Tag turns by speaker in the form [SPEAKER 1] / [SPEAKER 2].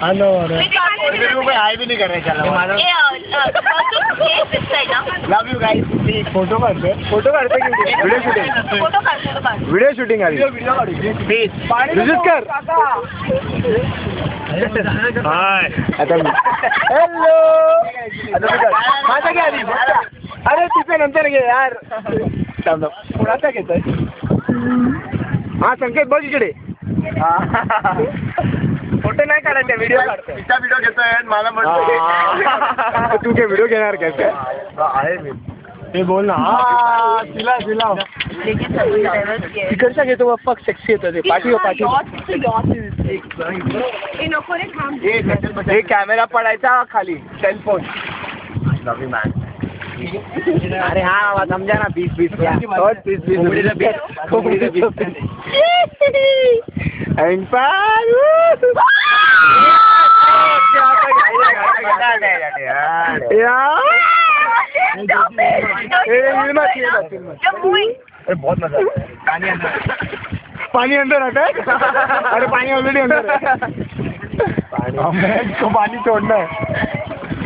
[SPEAKER 1] hello
[SPEAKER 2] hi भी नहीं कर रहे चलो लव यू गाइस
[SPEAKER 1] फोटो काढते व्हिडिओ शूटिंग व्हिडिओ शूटिंग आली कर हाय आता हॅलो माझा घे आधी अरे तिथे नंतर घे यार कोणाचा घेतोय हा संकेत बघ इकडे फोटो नाही काढायचा व्हिडिओ काढतोय
[SPEAKER 2] तिचा व्हिडिओ घेतोय मला म्हणतो
[SPEAKER 1] तू काय व्हिडिओ घेणार काय
[SPEAKER 2] आहे मी
[SPEAKER 1] ते बोल ना तिला तिकडचा घेतो बाप्पा सेक्सी येतो ते पाठी
[SPEAKER 2] हे कॅमेरा पडायचा खाली सेलफोन लव यू मॅन
[SPEAKER 1] अरे हा समजा ना 20
[SPEAKER 2] बहुत मजा
[SPEAKER 1] पानी अंदर आता है अरे पानी ऑलरेडी अंदर है पानी छोड़ना है